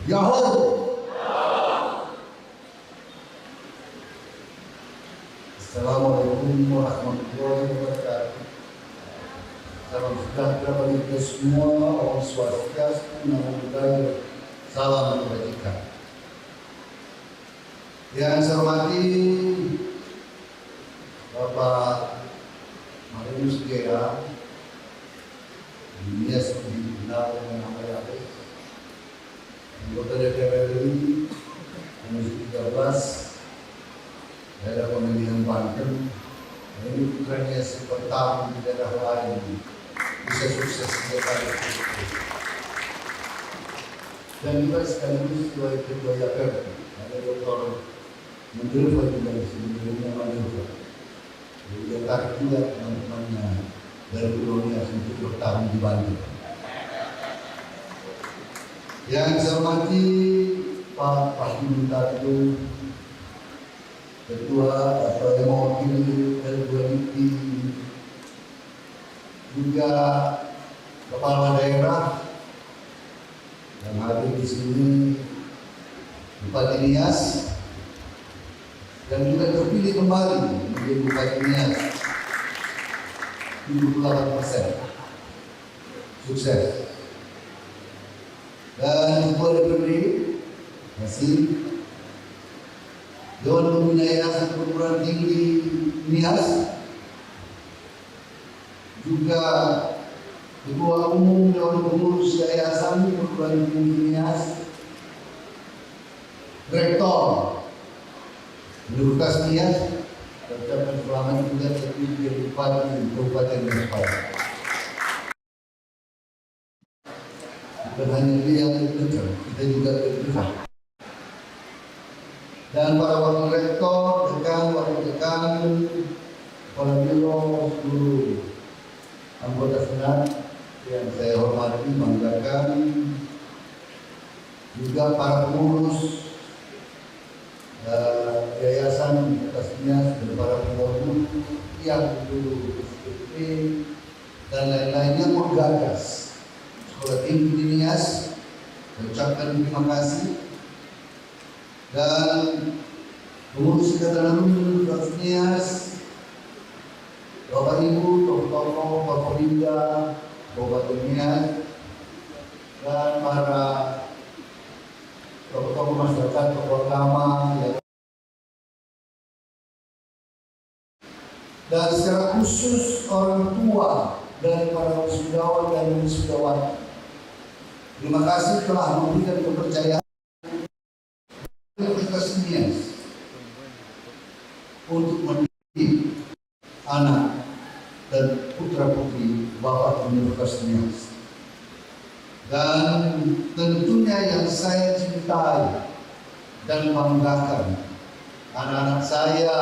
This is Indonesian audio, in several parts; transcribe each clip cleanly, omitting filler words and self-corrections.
Yahoo! Assalamualaikum warahmatullahi wabarakatuh. Salam sejahtera bagi kita semua, Om Swastiastu, Namo Buddhaya, salam kebajikan. Yang saya hormati Bapak Marius Gera, dunia seperti dikenal dengan nama Yahoo, anggota DPR RI Komisi 13 daerah pemilihan Banten. Ini bukannya seperti di daerah lain bisa sukses sekali. Dan juga sekaligus ketua YPR ada Dr. Mendelva juga di sini, Mendelva. Dia tarik juga teman-temannya dari Colonia untuk bertarung di Banten. Yang saya hormati Pak Fahmi Tadu, Ketua atau yang mewakili L2IP, juga Kepala Daerah yang hadir di sini, Bupati Nias, dan juga terpilih kembali menjadi Bupati Nias 78%. Sukses. Dan Ketua DPRD masih Dewan Pembina Yayasan Perguruan Tinggi Nias, juga Ketua Umum Dewan Pengurus Yayasan Perguruan Tinggi Nias, Rektor Universitas Nias, ucapkan selamat juga terpilih Bupati Kabupaten Nias. Bukan hanya dia yang terdengar, kita juga terdengar. Dan para wakil rektor, dekan, wakil dekan, kepala biro, seluruh anggota senat yang saya hormati, banggakan, juga para pengurus yayasan atasnya, dan para pengurus yang dulu SPP dan lain-lainnya menggagas Sekolah Tinggi di Nias. Ucapkan terima kasih. Dan pengurus Ikatan Alumni Universitas Nias, Bapak Ibu, tokoh-tokoh Forkopimda Kabupaten Nias, dan para tokoh-tokoh masyarakat, tokoh agama, dan secara khusus orang tua dari para wisudawan dan wisudawati. Terima kasih telah memberikan kepercayaan Universitas Nias untuk mendidik anak dan putra putri Bapak Universitas Nias. Dan tentunya yang saya cintai dan banggakan, anak-anak saya,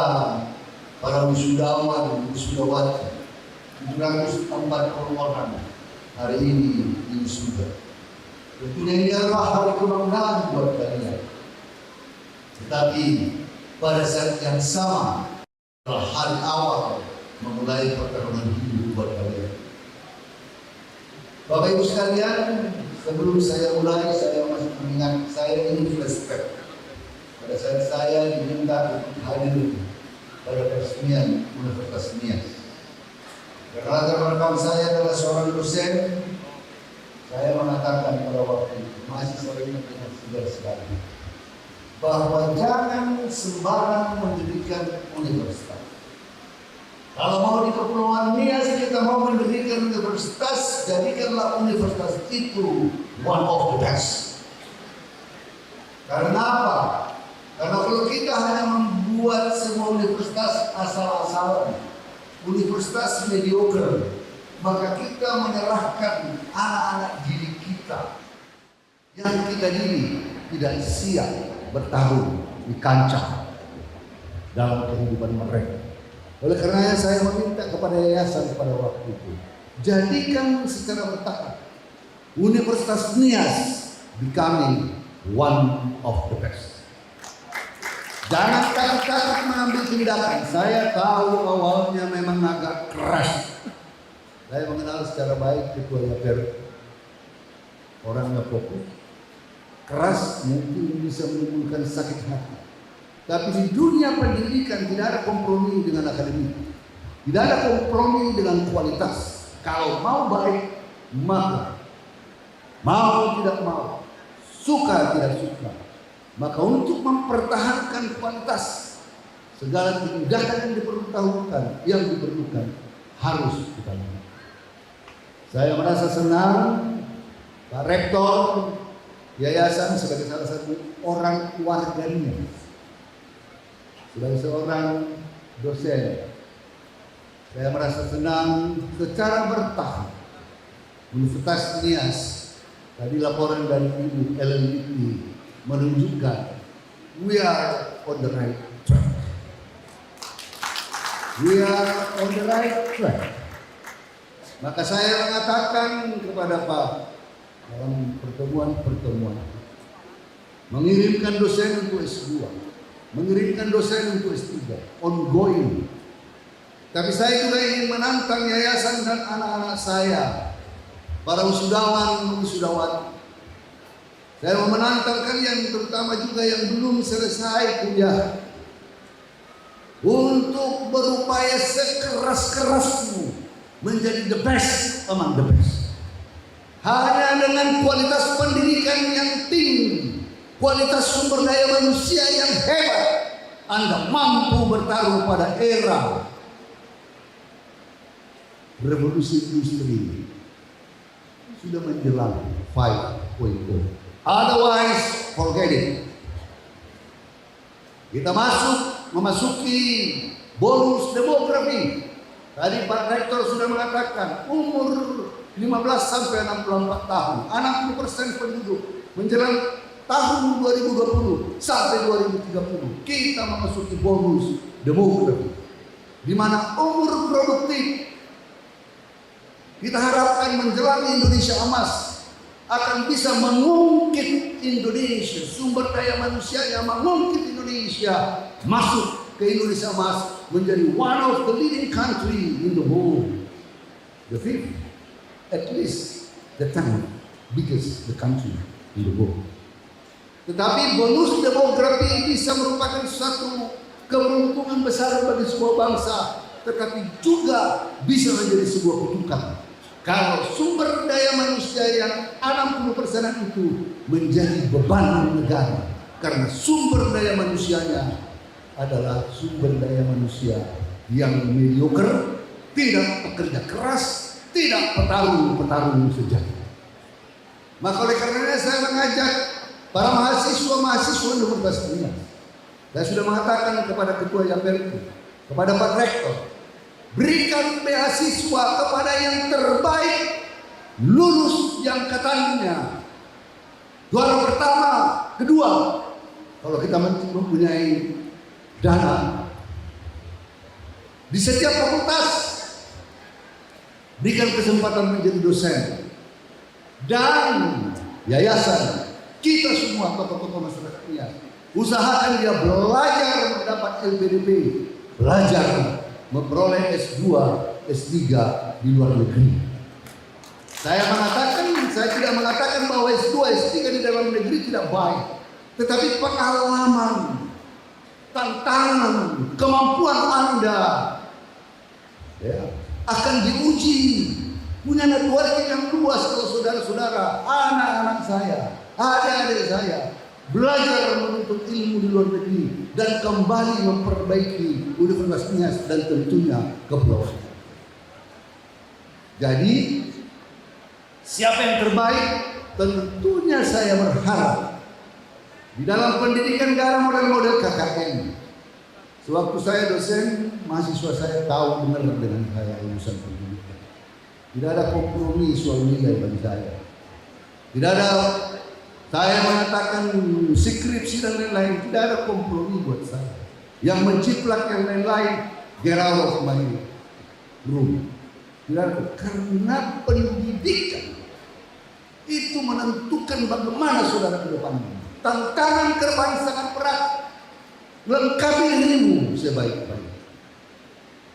para wisudawan, wisudawati, 740 orang hari ini di wisuda. Tentunya ini adalah hari kebanggaan buat kalian. Tetapi pada saat yang sama adalah hari awal memulai pertarungan hidup buat kalian. Bapak Ibu sekalian, sebelum saya mulai, saya masih mengingat, saya ini flashback pada saat saya diminta untuk hadir pada peresmian Universitas Nias. Karena latar belakang saya adalah seorang dosen, saya mengatakan pada waktu itu, masih sering dengan segar sekali, bahwa jangan sembarang mendirikan universitas. Kalau mau di Kepulauan Nias kita mau mendirikan universitas, jadikanlah universitas itu one of the best. Karena apa? Karena kalau kita hanya membuat semua universitas asal-asalan, universitas mediocre, maka kita menyerahkan anak-anak didik kita yang kita didik tidak siap bertarung di kancah dalam kehidupan mereka. Oleh karenanya saya meminta kepada yayasan pada waktu itu, jadikan secara bertahap Universitas Nias becoming one of the best. Jangan takut-takut mengambil tindakan. Saya tahu awalnya memang agak keras. Saya mengenal secara baik Ketua YPR, orangnya fokus. keras mungkin bisa menimbulkan sakit hati. Tapi di dunia pendidikan tidak ada kompromi dengan akademik, tidak ada kompromi dengan kualitas. Kalau mau baik, maka mau tidak mau, suka tidak suka, maka untuk mempertahankan kualitas, segala tindakan yang diperlukan harus kita lakukan. Saya merasa senang Pak Rektor Yayasan sebagai salah satu orang warganya, sebagai seorang dosen, saya merasa senang secara bertahap. Universitas Nias, tadi laporan dari Ibu LLIP menunjukkan we are on the right track. We are on the right track. Maka saya mengatakan kepada Pak dalam pertemuan mengirimkan dosen untuk S2, mengirimkan dosen untuk S3, ongoing. Tapi saya juga ingin menantang yayasan dan anak-anak saya, para wisudawan, wisudawati. Saya mau menantang kalian, terutama juga yang belum selesai kuliah, untuk berupaya sekeras-kerasmu menjadi the best among the best. Hanya dengan kualitas pendidikan yang tinggi, kualitas sumber daya manusia yang hebat, Anda mampu bertaruh pada era revolusi industri sudah menjelang 5.0. Otherwise, forget it. Kita memasuki bonus demografi. Tadi Pak Rektor sudah mengatakan umur 15 sampai 64 tahun, 60% penduduk menjelang tahun 2020 sampai 2030 kita memasuki bonus demografi, di mana umur produktif kita harapkan menjelang Indonesia emas akan bisa mengungkit Indonesia, sumber daya manusia yang mengungkit Indonesia masuk ke Indonesia emas menjadi one of the leading country in the world, the fifth, at least the 10th biggest the country in the world. Tetapi bonus demografi bisa merupakan suatu keberuntungan besar bagi sebuah bangsa, tetapi juga bisa menjadi sebuah kutukan kalau sumber daya manusia yang 60% itu menjadi beban negara, karena sumber daya manusianya adalah sumber daya manusia yang mediocre, tidak bekerja keras, tidak petarung sejati. Maka oleh karenanya saya mengajak para mahasiswa Universitas Nias. Saya sudah mengatakan kepada Ketua YAPERKI, kepada Pak Rektor, berikan beasiswa kepada yang terbaik, lulus yang katanya juara pertama, kedua. Kalau kita mempunyai dana di setiap fakultas, berikan kesempatan menjadi dosen. Dan yayasan, kita semua tokoh-tokoh masyarakat Nias, usahakan dia belajar mendapat LPDP, belajar memperoleh S2, S3 di luar negeri. Saya tidak mengatakan bahwa S2, S3 di dalam negeri tidak baik, tetapi pengalaman, tantangan, kemampuan Anda akan diuji. Punya networking yang luas kalau saudara-saudara, anak-anak saya, adik-adik saya belajar menuntut ilmu di luar negeri dan kembali memperbaiki Universitas Nias dan tentunya kepulauan. Jadi siapa yang terbaik? Tentunya saya berharap di dalam pendidikan negara model-model KKN. Sewaktu saya dosen, mahasiswa saya tahu benar dengan saya urusan pendidikan. Tidak ada kompromi soal nilai bagi saya. Tidak ada saya mengatakan skripsi dan lain-lain, tidak ada kompromi buat saya. Yang menciplak yang lain-lain, get out of my room. Tidak ada, karena pendidikan itu menentukan bagaimana saudara ke depannya. Tantangan ke depan sangat berat. Lengkapi dirimu sebaik-baik.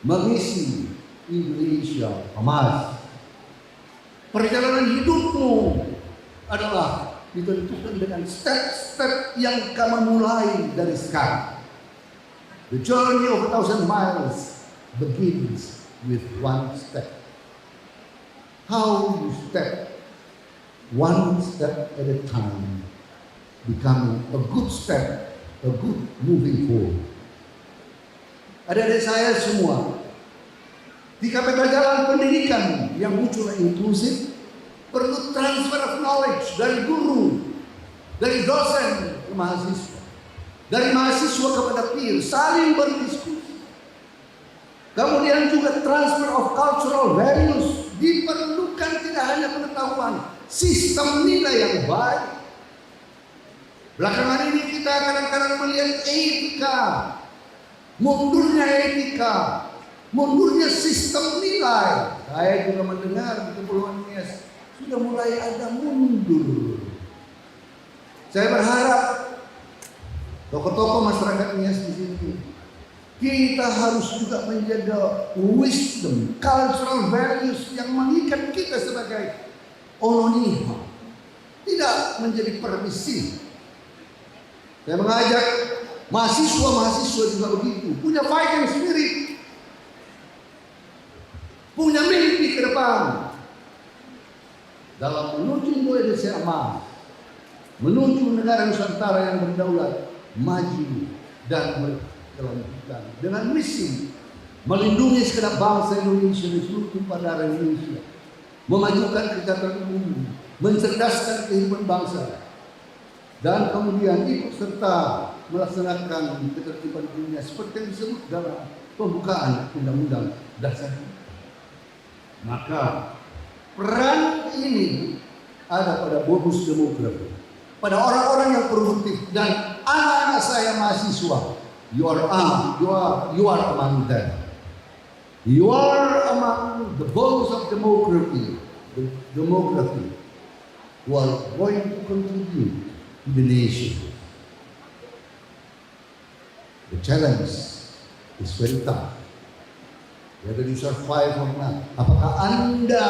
Mengisi Indonesia emas. Perjalanan hidupmu adalah ditentukan dengan step-step yang kamu mulai dari sekarang. The journey of 1,000 miles begins with one step. How you step one step at a time, becoming a good step, a good moving forward. Adik-adik saya semua, di KPK Jalan Pendidikan yang muncul inklusif, perlu transfer of knowledge dari guru, dari dosen ke mahasiswa, dari mahasiswa kepada peer, saling berdiskusi. Kemudian juga transfer of cultural values, diperlukan tidak hanya pengetahuan, sistem nilai yang baik. Belakangan ini kita kadang-kadang melihat etika, mundurnya etika, mundurnya sistem nilai. Saya juga mendengar di Kepulauan Nias sudah mulai ada mundur. Saya berharap tokoh-tokoh masyarakat Nias di sini, kita harus juga menjaga wisdom, cultural values yang mengikat kita sebagai ononiha, tidak menjadi permisif. Saya mengajak mahasiswa juga begitu, punya fighting spirit, punya mimpi ke depan dalam menuju Indonesia emas, menuju negara Nusantara yang berdaulat, maju dan berkelanjutan dengan misi melindungi segenap bangsa Indonesia dan seluruh tumpah darah Indonesia, memajukan kesejahteraan umum, mencerdaskan kehidupan bangsa, dan kemudian ikut serta melaksanakan ketertiban dunia seperti yang disebut dalam pembukaan Undang-Undang Dasar. Maka peran ini ada pada bonus demografi, pada orang-orang yang produktif dan anak-anak saya mahasiswa. You are among them. You are among the bonus of demography, the demography who are going to contribute to the nation. The challenge is very tough. Whether you survive or not. Apakah Anda,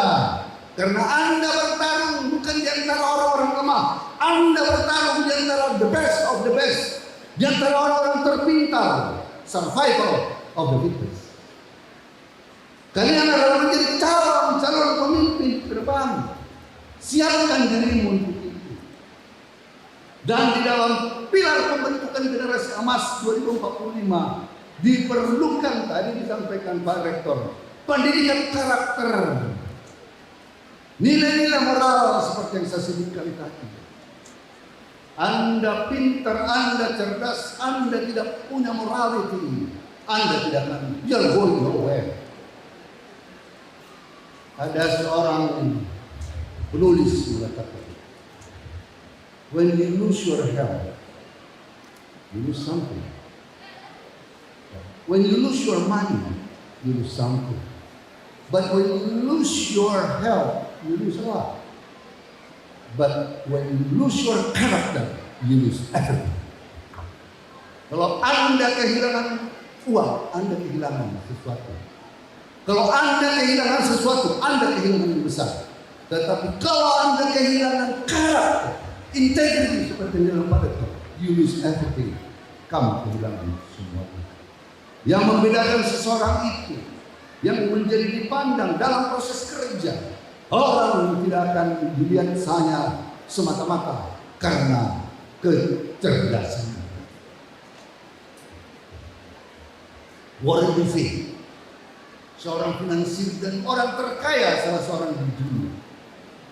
karena Anda bertarung bukan di antara orang-orang lemah, Anda bertarung di antara the best of the best, di antara orang-orang terpintar, survival of the fittest. Kalian adalah menjadi calon pemimpin ke depan. Siapkan dirimu untuk itu. Dan di dalam pilar pembentukan generasi emas 2045 diperlukan, tadi disampaikan Pak Rektor, pendidikan karakter, nilai-nilai moral seperti yang saya sebutkan tadi. Anda pintar, Anda cerdas, Anda tidak punya morality, Anda tidak akan, you're going nowhere. Ada seorang penulis mengatakan, when you lose your health, you lose something. When you lose your money, you lose something. But when you lose your health, you lose a lot. But when you lose your character, you lose everything. Kalau Anda kehilangan uang, Anda kehilangan sesuatu. Kalau Anda kehilangan sesuatu, Anda kehilangan yang besar. Tetapi kalau Anda kehilangan karakter, integrity seperti dalam pada itu, you lose everything. Kamu kehilangan semuanya. Yang membedakan seseorang itu, yang menjadi dipandang dalam proses kerja, orang tidak akan dilihat hanya semata-mata karena kecerdasan. Warren Buffett, seorang finansir dan orang terkaya salah seorang di dunia,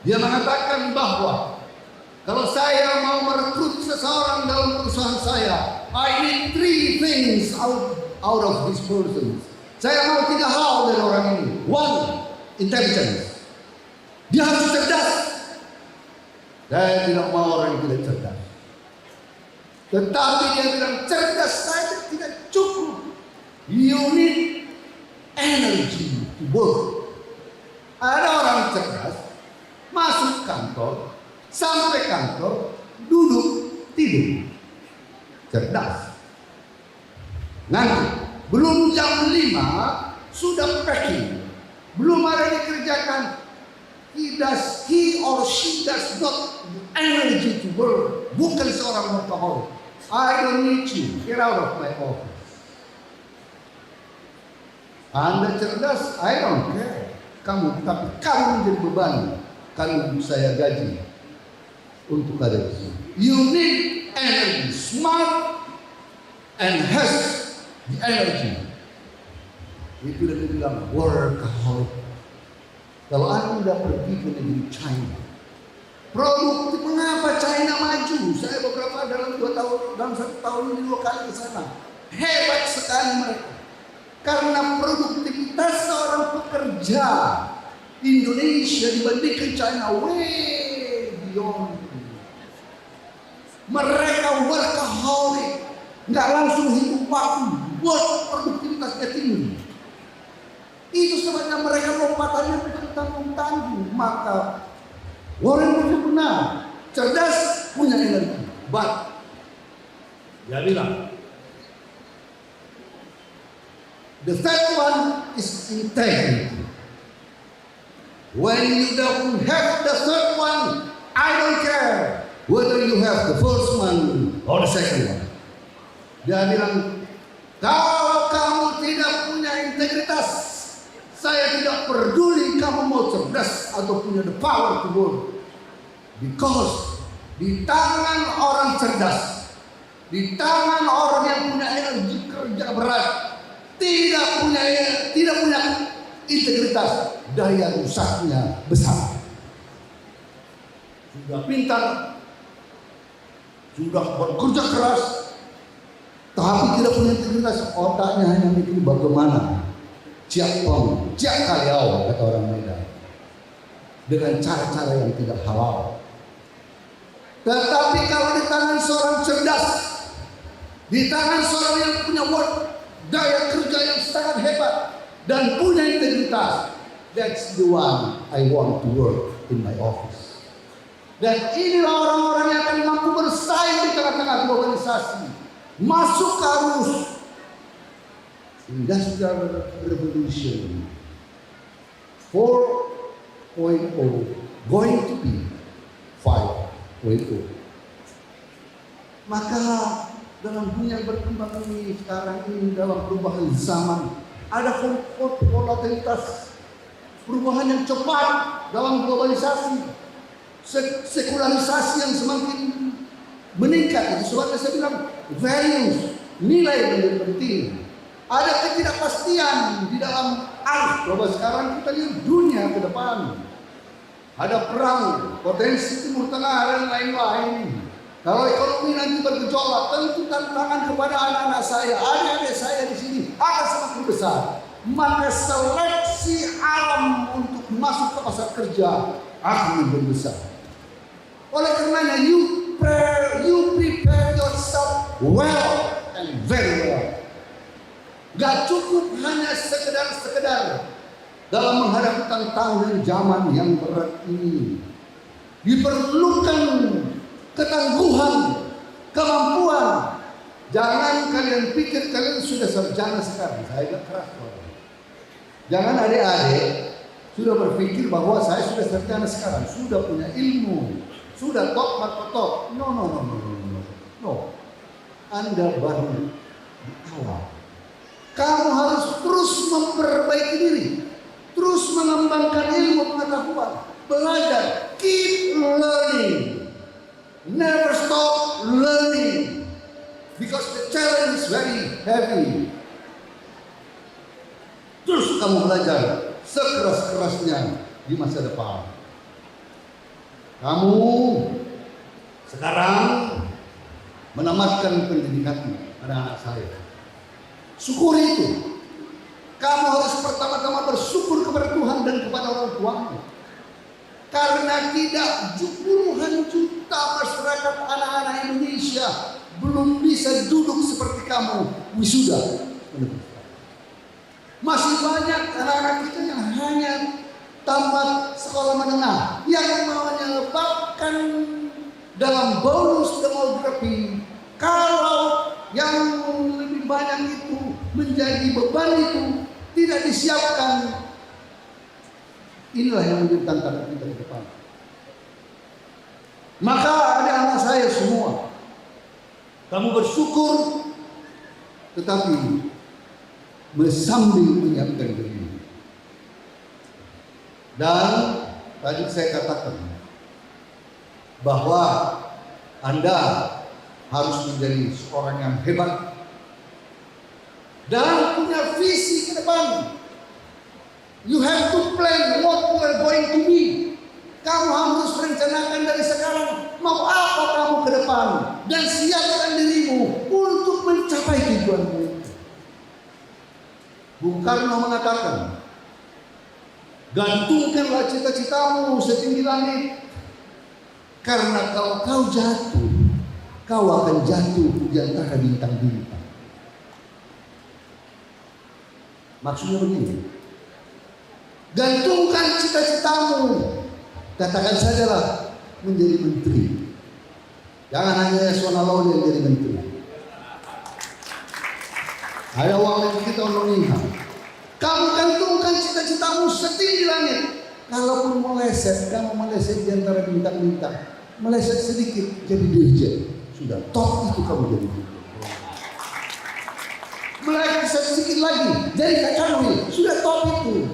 dia mengatakan bahwa kalau saya mau merekrut seseorang dalam perusahaan saya, I need 3 things out of this person. Saya mau 3 hal dari orang ini. 1, intelligence. Dia harus cerdas. Saya tidak mau orang yang tidak cerdas. Tetapi dia bilang cerdas saja tidak cukup. You need energy to work. Ada orang cerdas, masuk kantor, sampai kantor, duduk, tidur. Cerdas. Nanti belum jam 5 sudah packing, belum ada dikerjakan. He or she does not energy to work. Bukan seorang workaholic. I don't need you. Get out of my office. Anda cerdas, I don't care. Tapi kamu menjadi beban kalau saya gaji untuk ada di sini. You need energy, smart and has the energy. Itu dia bilang workaholic. Kalau Anda pergi ke negeri China, produktif, mengapa China maju? Saya beberapa dalam 1 tahun ini 2 kali ke sana. Hebat sekali mereka. Karena produktivitas seorang pekerja Indonesia dibandingkan China way beyond. Mereka workaholic, nggak langsung hidup waktu, buat produktivitasnya tinggi. Itu sebabnya mereka lompatannya bukan tanggung-tanggung. Maka Warren Buffett benar, cerdas, punya energi. But dia bilang, the third one is integrity. When you don't have the third one, I don't care whether you have the first one or the second one. Dia bilang, kalau kamu tidak punya integritas, saya tidak peduli kamu mau cerdas atau punya the power to work. Because di tangan orang cerdas, di tangan orang yang punya energi kerja berat, tidak punya integritas, daya rusaknya besar. Sudah pintar, sudah bekerja keras, tapi tidak punya integritas, otaknya hanya mikir bagaimana ciak kaliau, kata orang Medan, dengan cara-cara yang tidak halal. Tetapi kalau di tangan seorang cerdas, di tangan seorang yang punya daya kerja yang sangat hebat dan punya integritas, that's the one I want to work in my office. Dan inilah orang-orang yang akan mampu bersaing di tengah-tengah globalisasi, masuk ke arus Industrial Revolution 4.0 going to be 5.0. Maka dalam dunia berkembang ini sekarang ini, dalam perubahan zaman, ada volatilitas, perubahan yang cepat dalam globalisasi, sekularisasi yang semakin meningkat. Itu sebabnya saya bilang values, nilai yang penting. Ada ketidakpastian di dalam arus global sekarang. Kita lihat dunia ke depan, ada perang, potensi Timur Tengah dan lain-lain. Kalau ekonomi nanti bergejolak, tentu tantangan kepada anak-anak saya, adik-adik saya di sini akan semakin besar. Maka seleksi alam untuk masuk ke pasar kerja akan lebih besar. Oleh karenanya, you prepare yourself well and very well. Gak cukup hanya sekedar dalam menghadapi tantangan zaman yang berat ini. Diperlukan ketangguhan, kemampuan. Jangan kalian pikir kalian sudah sarjana sekarang. Saya agak keras. Jangan adik-adik sudah berpikir bahwa saya sudah sarjana sekarang, sudah punya ilmu, sudah top atau top. No. Anda baru di awal. Kamu harus terus memperbaiki diri, terus mengembangkan ilmu pengetahuan, belajar, keep learning, never stop learning, because the challenge is very heavy. Terus kamu belajar sekeras-kerasnya di masa depan. Kamu sekarang menamatkan pendidikan anak-anak saya. Syukuri itu. Kamu harus pertama-tama bersyukur kepada Tuhan dan kepada orang tuamu. Karena tidak puluhan juta masyarakat anak-anak Indonesia belum bisa duduk seperti kamu wisuda. Masih banyak anak-anak kita yang hanya tamat sekolah menengah, yang menyebabkan dalam bonus demografi, kalau yang lebih banyak itu menjadi beban itu tidak disiapkan. Inilah yang menjadi tantangan kita ke depan. Maka anak-anak saya semua, kamu bersyukur, tetapi sambil menyiapkan diri. Dan tadi saya katakan bahwa Anda harus menjadi seorang yang hebat dan punya visi ke depan. You have to plan what you are going to be. Kamu harus rencanakan dari sekarang mau apa kamu ke depan dan siapkan dirimu untuk mencapai tujuanmu. Bung Karno mengatakan, gantungkanlah cita-citamu setinggi langit, karena kalau kau jatuh, kau akan jatuh di antara bintang-bintang. Maksudnya begini, gantungkan cita-citamu. Katakan sajalah menjadi menteri. Jangan hanya Yasona Lawli yang jadi menteri. Ada uang yang kita nolongin. Kamu gantungkan cita-citamu setinggi langit. Kalaupun meleset, kamu meleset di antara bintang-bintang, meleset sedikit jadi dirjen, sudah top itu kamu jadi. Meleset sedikit lagi jadi Kak Kanwil, sudah top itu.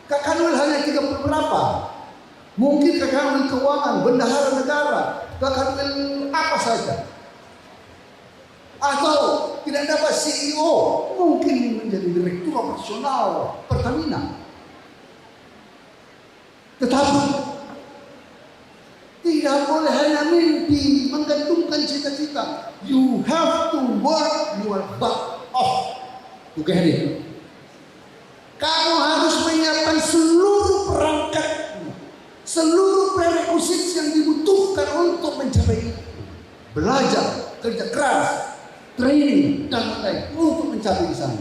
Kak Kanwil hanya 30 berapa? Mungkin Kak Kanwil keuangan, bendahara negara, Kak Kanwil apa saja. Atau tidak dapat CEO, mungkin menjadi direktur operasional Pertamina. Tetapi tidak boleh hanya mimpi, menggantungkan cita-cita. You have to work your butt off to get it. Kamu harus menyiapkan seluruh perangkat, seluruh prerequisites yang dibutuhkan untuk mencapai itu. Belajar, kerja keras, training dan lain-lain untuk mencapai di sana.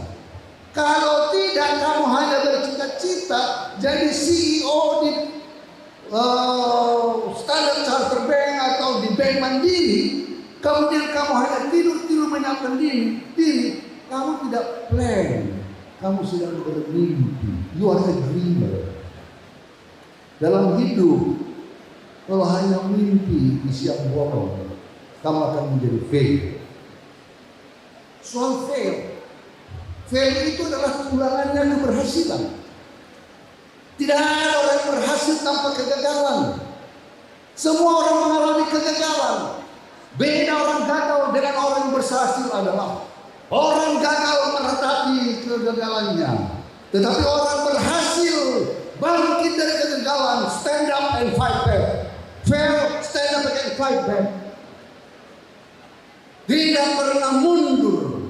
Kalau tidak, kamu hanya bercita-cita jadi CEO di Standard Chartered Bank atau di Bank Mandiri, kemudian kamu hanya tidur-tidur menyiapkan diri, kamu tidak plan, kamu sedang bermimpi. You are a dreamer. Dalam hidup, kalau hanya mimpi di siang bolong, kamu akan menjadi fail. Soal fail itu adalah tulangannya keberhasilan. Tidak ada orang yang berhasil tanpa kegagalan. Semua orang mengalami kegagalan. Beda orang gagal dengan orang yang berhasil adalah orang gagal meratapi kegagalannya, tetapi orang berhasil bangkit dari kegagalan, stand up and fight back. Fail, stand up and fight back. Tidak pernah mundur.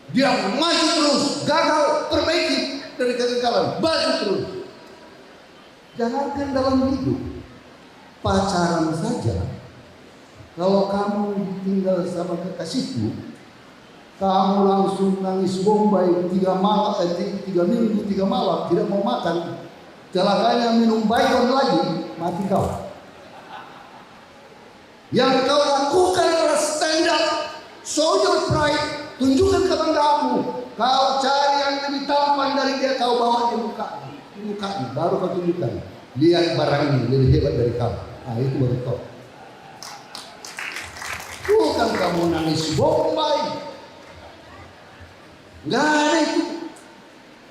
Dia maju terus, gagal, perbaiki dari kegagalan, maju terus. Jangankan dalam hidup, pacaran saja. Kalau kamu tinggal sama kekasihmu, kamu langsung nangis bombay 3 minggu 3 malam, tidak mau makan, celakanya minum baygon lagi, mati kau. Yang kau lakukan adalah stand up, show your pride. Tunjukkan kebanggaanmu. Kau cari yang lebih tampan dari dia, kau bawa di mukanya, baru kau tunjukkan. Lihat barang ini lebih hebat dari kamu. Nah, itu baru kau. Bukan kamu nangis bombay. Enggak ada itu.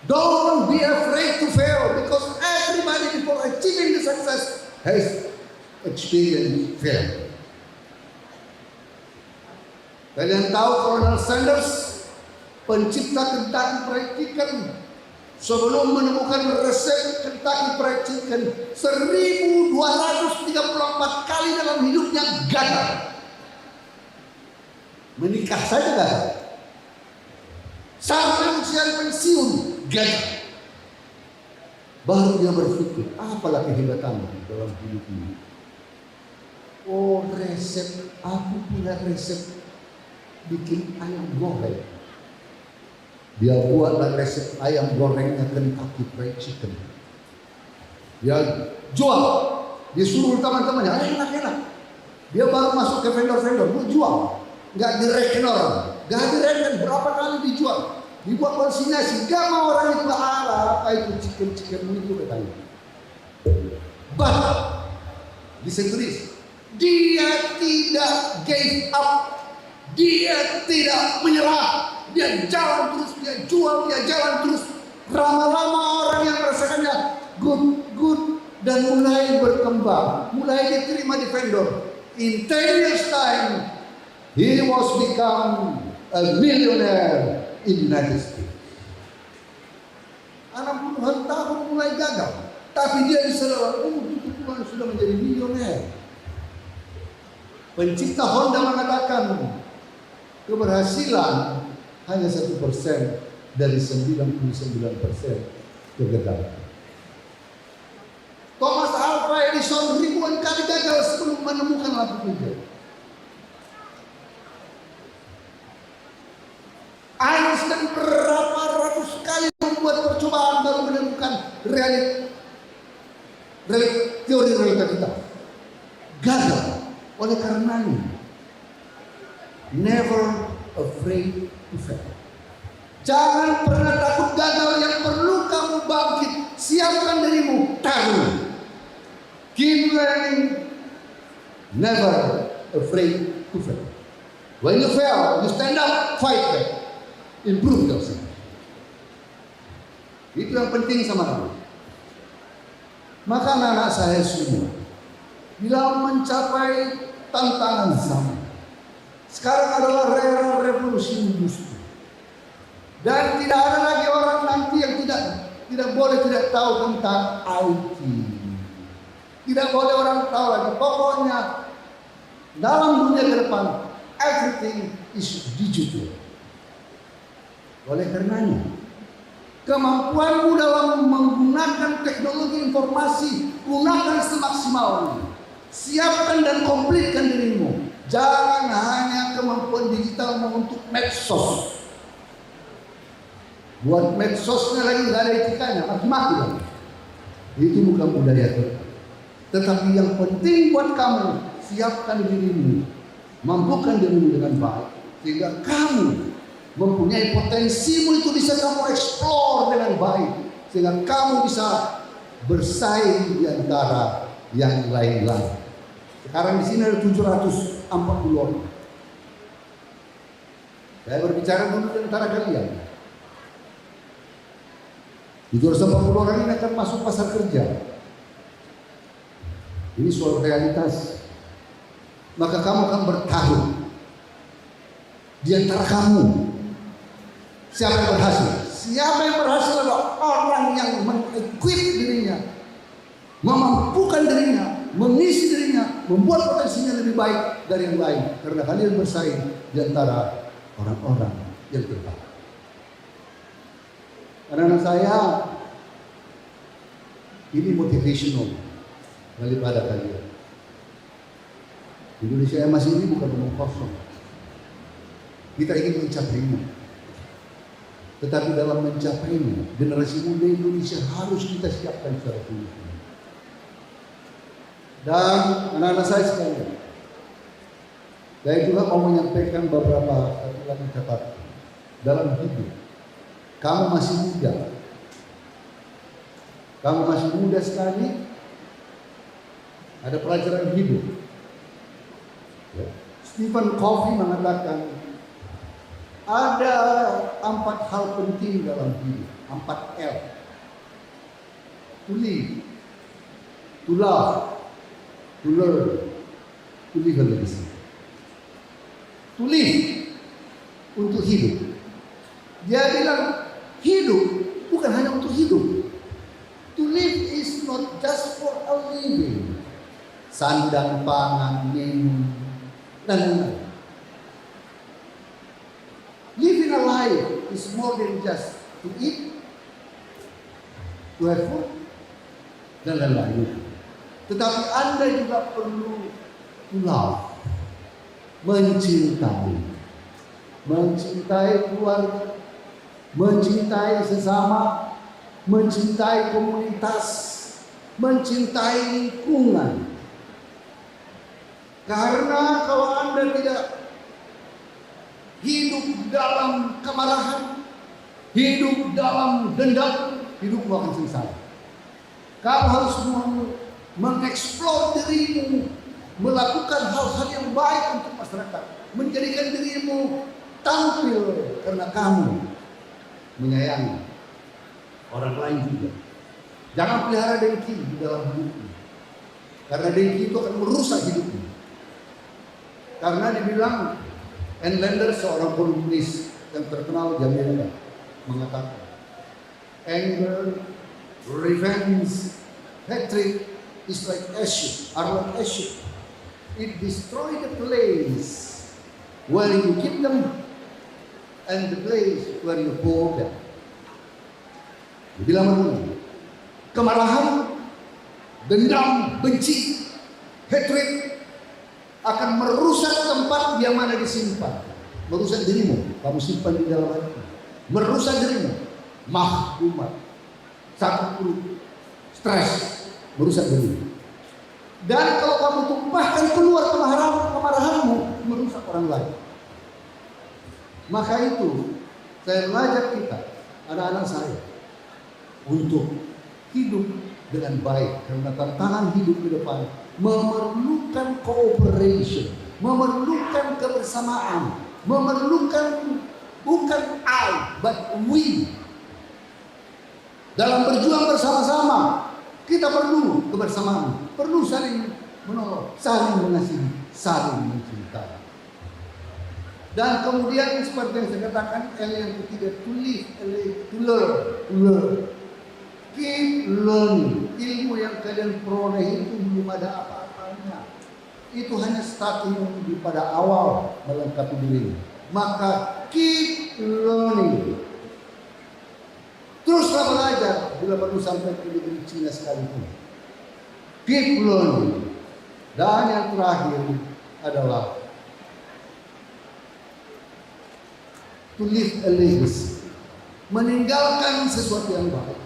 Don't be afraid to fail, because everybody before achieving the success has experienced fail. Kalian tahu Colonel Sanders, pencipta Kentucky Fried Chicken, sebelum menemukan resep Kentucky Fried Chicken 1234 kali dalam hidupnya gagal. Menikah saja gagal. Sampai usia pensiun gagal. Baru dia berpikir, apalah kehebatanmu dalam hidup ini. Oh, resep, aku punya resep bikin ayam goreng. Dia buatlah resep ayam gorengnya Kentucky Fried Chicken. Dia jual, dia suruh teman-temannya, enak-enak. Dia baru masuk ke vendor-vendor, mau jual, nggak direken orang, nggak direken berapa kali dijual, dibuat konsinyasi, nggak mau orang itu apa itu chicken itu katanya. Bah, listen to this. Dia tidak gave up. Dia tidak menyerah. Dia jalan terus, dia jual, dia jalan terus. Lama-lama orang yang merasakannya good dan mulai berkembang, mulai diterima di vendor. In 10 years time, he was become a millionaire in United States. 60-an tahun mulai gagal, tapi dia disadar, Tuhan sudah menjadi milioner. Pencipta Honda mengatakan keberhasilan hanya 1% dari 99% kegagalan. Thomas Alva Edison ribuan kali gagal sebelum menemukan lampu hijau. Einstein berapa ratus kali membuat percobaan baru menemukan teori relativitas. Gagal. Oleh karenanya, never afraid to fail. Jangan pernah takut gagal. Yang perlu kamu bangkit, siapkan dirimu, taruh. Keep learning, never afraid to fail. When you fail, you stand up, fight back, improve yourself. Itu yang penting sama kamu. Maka anak-anak saya semua, bila mencapai tantangan zaman, sekarang adalah era revolusi industri, dan tidak ada lagi orang nanti yang tidak boleh tidak tahu tentang IT. Tidak boleh orang tahu lagi. Pokoknya dalam dunia ke depan, everything is digital. Oleh karenanya, kemampuanmu dalam menggunakan teknologi informasi, gunakan semaksimalnya. Siapkan dan komplitkan dirimu. Jangan hanya kemampuan digital untuk medsos. Buat medsosnya lagi nggak ada etikanya, maki-maki lagi. Itu bukan budaya kita. Tetapi yang penting buat kamu, siapkan dirimu, mampukan dirimu dengan baik, sehingga kamu mempunyai potensimu itu bisa kamu explore dengan baik, sehingga kamu bisa bersaing di antara yang lain-lain. Sekarang di sini ada 740 orang. Saya berbicara dulu di antara kalian. 740 orang ini akan masuk pasar kerja. Ini soal realitas. Maka kamu akan bertarung di antara kamu. Siapa yang berhasil? Siapa yang berhasil adalah orang yang mengequip dirinya, memampukan dirinya, mengisi dirinya, membuat potensinya lebih baik dari yang lain. Karena kalian bersaing di antara orang-orang yang terbaik. Anak-anak saya, ini motivational daripada kalian. Indonesia yang masih ini bukan omong kosong. Kita ingin mencapainya. Tetapi dalam mencapainya, generasi muda Indonesia harus kita siapkan secara penuh. Dan anak-anak saya sekalian, saya juga mau menyampaikan beberapa catatan dalam hidup. Kamu masih muda. Kamu masih muda sekali. Ada pelajaran hidup. Stephen Covey mengatakan ada 4 hal penting dalam hidup, 4 L. To live, to love, to learn, to live a legacy. To live, untuk hidup. Dia bilang hidup bukan hanya untuk hidup. To live is not just for a living. Sandang, pangan, minum, dan lain-lain. Living a life is more than just to eat, to have food, dan lain-lain. Tetapi Anda juga perlu to love, mencintai keluarga, mencintai sesama, mencintai komunitas, mencintai lingkungan. Karena kalau Anda tidak hidup dalam kemarahan, hidup dalam dendam, hidupmu akan sengsara. Kamu harus mengeksplor dirimu melakukan hal-hal yang baik untuk masyarakat, menjadikan dirimu tampil karena kamu menyayangi orang lain juga. Jangan pelihara dengki di dalam hidupmu, karena dengki itu akan merusak hidupmu. Karena dibilang Enlander, seorang kolumnis yang terkenal Jamaica, mengatakan anger, revenge, hatred is like ashes, are like ashes. It destroys the place where you keep them and the place where you pour them. Dibilang begini, kemarahan, dendam, benci, hatred akan merusak tempat yang mana disimpan, merusak dirimu, kamu simpan di dalam hati, merusak dirimu, mahkumat, sakit perut, stres, merusak dirimu. Dan kalau kamu tumpahkan keluar kemarahanmu, merusak orang lain. Maka itu saya mengajak kita, anak-anak saya, untuk hidup dengan baik, karena tantangan hidup ke depan memerlukan cooperation, memerlukan kebersamaan, memerlukan bukan I but we. Dalam berjuang bersama-sama kita perlu kebersamaan, perlu saling menolong, saling mengasihi, saling mencintai. Dan kemudian seperti yang saya katakan, yang ketiga, to live, to learn. Keep learning. Ilmu yang kalian peroleh itu belum ada apa-apanya. Itu hanya starting pada awal melengkapi diri. Maka keep learning. Teruslah belajar bila perlu sampai ke negeri Cina sekalipun. Keep learning. Dan yang terakhir adalah to live a legacy. Meninggalkan sesuatu yang baik.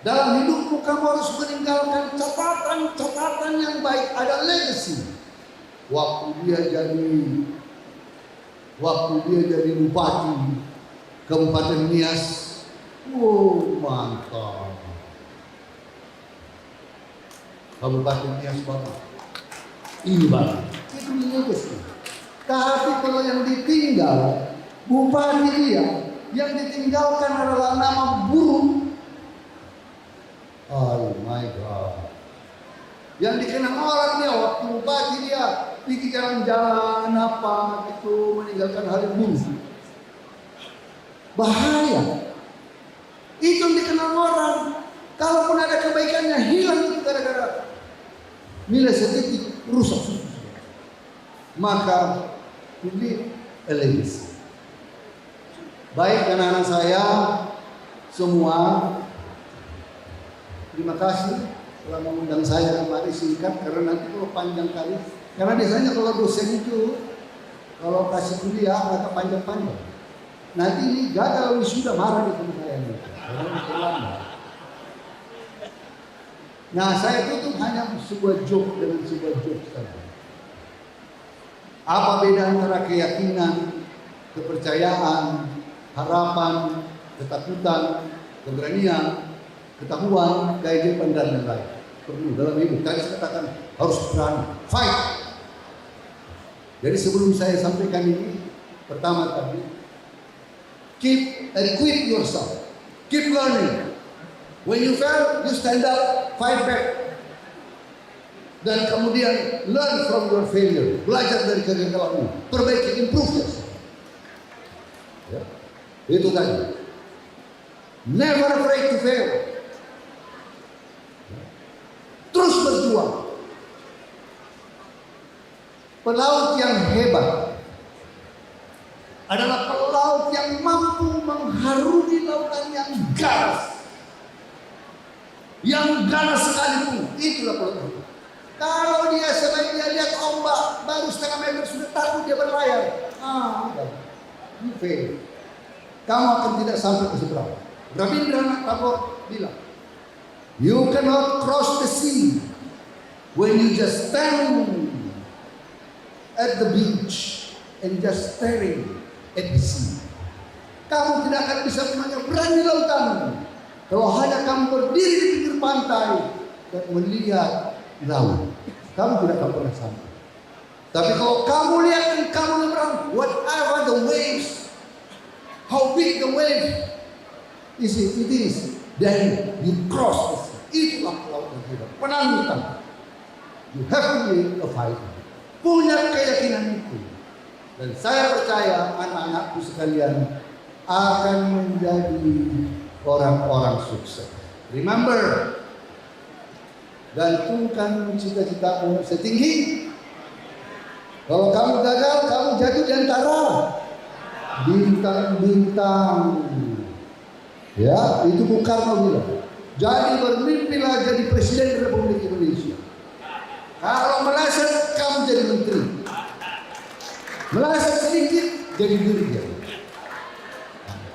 Dalam hidupmu kamu harus meninggalkan catatan yang baik, ada legacy. Waktu dia jadi bupati Kabupaten Nias, mantap. Kabupaten Nias Bapak, ini Bapak, itu legacy. Tapi kalau yang ditinggal bupati dia, yang ditinggalkan adalah nama buruk. Oh my God. Yang dikenang orang dia waktu bupati dia pergi jalan-jalan apa itu, meninggalkan hal yang buruk. Bahaya. Itu yang dikenang orang. Kalaupun ada kebaikannya hilang itu gara-gara nilai setitik rusak. Maka ini legacy. Baik anak-anak saya semua, terima kasih telah mengundang saya kemari, singkat karena nanti kalau panjang kali. Karena biasanya kalau dosen itu kalau kasih kuliah mereka panjang-panjang. Nanti ini gagal wisuda marah di tempat saya ini. Nah, saya tutup hanya sebuah joke dengan sebuah joke saja. Apa beda antara keyakinan, kepercayaan, harapan, ketakutan, keberanian, ketahuan, keajaiban dan lain-lain? Perlu dalam hidup. Tadi saya katakan harus berani, fight. Jadi sebelum saya sampaikan ini, pertama tadi, keep equip yourself, keep learning. When you fail, you stand up, fight back. Dan kemudian learn from your failure, belajar dari kegagalanmu, perbaiki, improve yourself. Ya. Itu tadi. Never afraid to fail. Terus berjuang. Pelaut yang hebat adalah pelaut yang mampu mengharungi lautan yang ganas. Yang ganas sekalipun, itulah pelaut hebat. Kalau dia sebaiknya lihat ombak baru setengah meter sudah takut dia berlayar. You fail. Kamu akan tidak sampai ke seberang. Rabindranath Tagore bilang, you cannot cross the sea when you just stand at the beach and just staring at the sea. Kamu tidak akan bisa menyeberangi lautan kalau hanya kamu berdiri di pinggir pantai dan melihat laut. kamu tidak akan pernah sampai. Tapi kalau kamu lihat dan kamu lihat whatever the waves, how big the wave it is, then you cross the sea. Itulah lautan hidup, penanggutan. You have to be a fighter. Punya keyakinan itu. Dan saya percaya anak-anakku sekalian akan menjadi orang-orang sukses. Remember, gantungkan cita-citamu setinggi. Kalau kamu gagal, kamu jatuh di antara bintang-bintang. Ya, itu Bung Karno bilang. Jadi bermimpilah jadi Presiden Republik Indonesia. Kalau meleset, kamu jadi menteri. Meleset sedikit, jadi dirjen.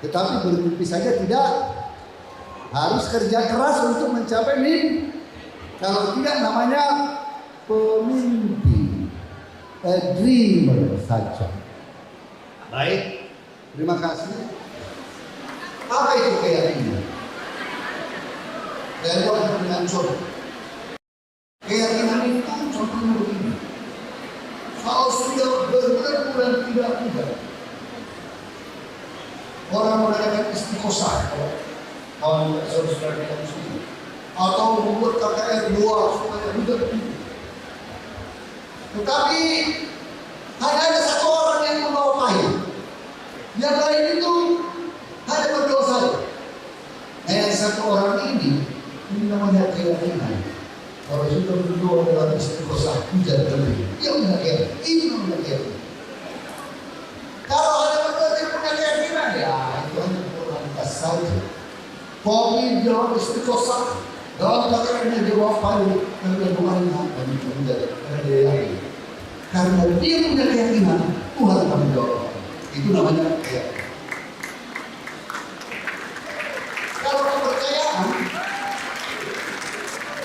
Tetapi bermimpi saja tidak. Harus kerja keras untuk mencapai mimpi. Kalau tidak namanya pemimpi, a dreamer saja. Baik, terima kasih. Apa itu keyakinan? Saya buat dengan contoh. Keyakinan itu contohnya begini. Kalau sudah berbulan-bulan tidak mudah, orang mengadakan istiqosah, kawan saudara kita muslim, atau membuat KKR 2 supaya mudah. Tetapi hanya ada satu orang yang membawa pahit. Yang lain itu hanya berdosa. Nah, yang satu orang ini namanya keyakinan. Kalau sudah berdoa dalam istiqosah hujan lebih, dia punya keyakinan. Ini namanya keyakinan. Kalau ada berdoa yang punya keyakinan, ya itu hanya formalitas saja. Kopi dalam istiqosah, dalam katakannya jawab paling karena doanya dan itu menjadi karena dia yakin. Karena dia punya keyakinan, Tuhan akan menjawab. Itu namanya keyakinan. Kalau kepercayaan,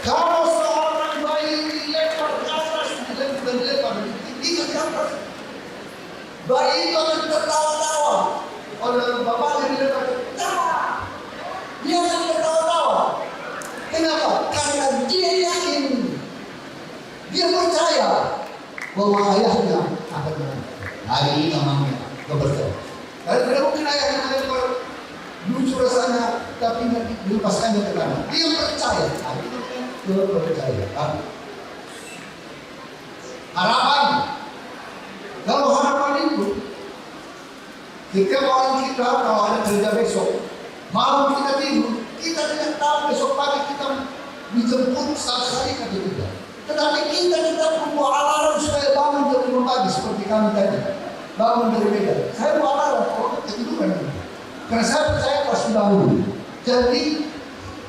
kalau seorang bayi dilempar ke atas, dilempar, tinggi ke atas, bayi itu akan tertawa-tawa. Oleh bapaknya dilempar, dia akan tertawa-tawa. Kenapa? Karena dia yakin, dia percaya bahwa ayahnya akan menang. Hari ini namanya kepercayaan. Karena tidak mungkin ayahnya melempar lucu rasanya, tapi dilepaskannya ke tanah. Dia percaya. Hari ini kepercayaan. Harapan. Kalau harapan itu, setiap orang kita kalau ada kerja besok, malam kita tidur, kita tidak tahu besok pagi kita dijemput saat hari atau tidak. Tetapi kita tidak membawa alarm supaya bangun jam 5 pagi seperti kami tadi. Bangun dari Medan. Saya bawa alarm, kalau ketiduran. Karena saya percaya pasti bangun. Jadi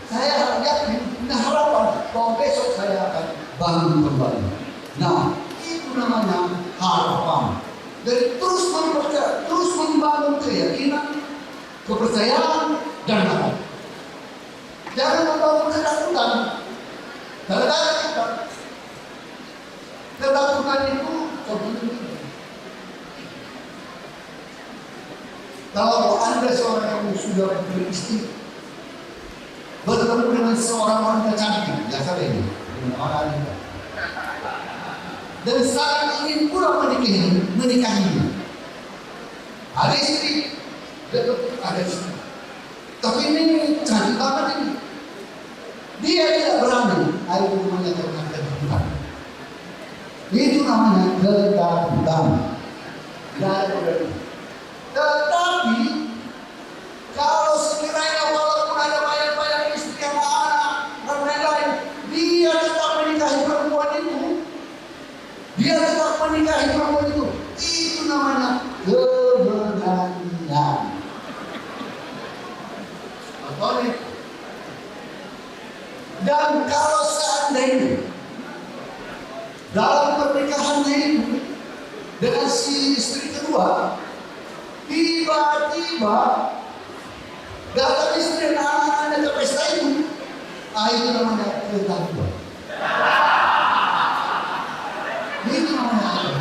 saya yakin punya harapan bahwa besok saya akan bangun kembali. Nah, itu namanya harapan. Jadi terus mempercayai, terus membangun keyakinan, kepercayaan dan harapan. Jangan membangun ketakutan. Kadang-kadang kita ketakutan itu contohnya. Kalau Anda seorang yang sudah beristri, bertemu dengan seorang wanita cantik, biasa ini, orang ini, dan sangat ingin pula menikahinya. Ada istri, ada istri. Tapi ini cantik banget ini. Dia tidak berani. Ayo namanya ketakutan. Itu namanya ketakutan. Tetapi kalau sekiranya walaupun ada banyak istri yang anak dan lain-lain, dia tetap menikahi perempuan itu. Dia tetap menikahi perempuan itu. Itu namanya keberanian. Dan kalau seandainya dalam pernikahannya itu dengan si istri kedua, tiba-tiba datang istri dan anak-anaknya ke pesta itu, itu namanya ketakutan. Itu namanya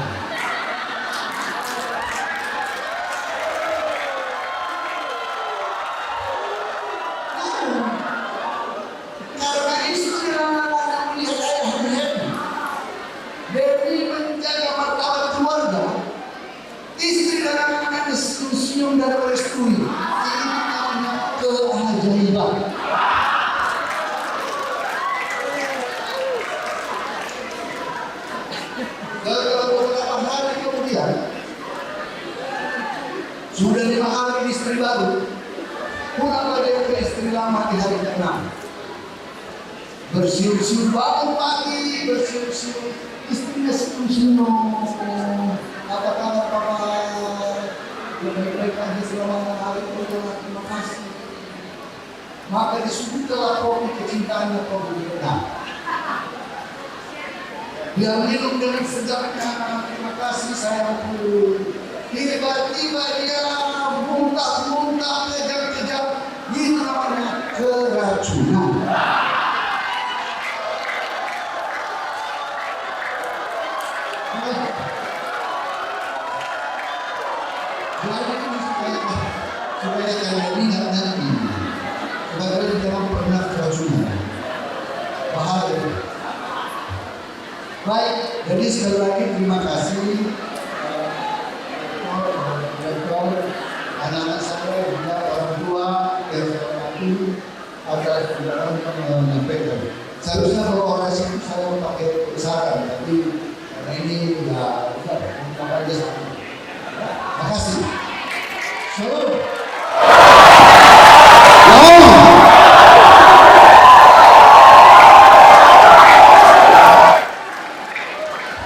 karena istri dan anak-anak melihat ayahnya happy, tersenyum-senyum dan merestui. Ini namanya keajaiban. Beberapa hari kemudian, sudah 5 hari di istri baru, pulanglah dia ke istri lama di hari ke-6. Bersiul-siul bangun pagi, bersiul-siul, istrinya senyum-senyum. Apa kabar papa? Baik-baik aja selama hari itu, terima kasih. Maka disuguhkanlah kopi kecintaannya kopi ke-6. Dia minum dengan segarnya, terima kasih sayangku. Tiba-tiba dia muntah-muntah, kejang-kejang. Itu namanya keracunan. Jadi ini supaya kalian ingat nanti, supaya kalian jangan pernah keracunan. Bahaya. Baik, jadi sekali lagi terima kasih anak-anak saya, juga orang tua, yang saya hormati, atas saudara menyampaikan. Seharusnya kalau orasi itu saya pakai saran, tapi karena ini udah aja sama. Terima kasih. Shalom.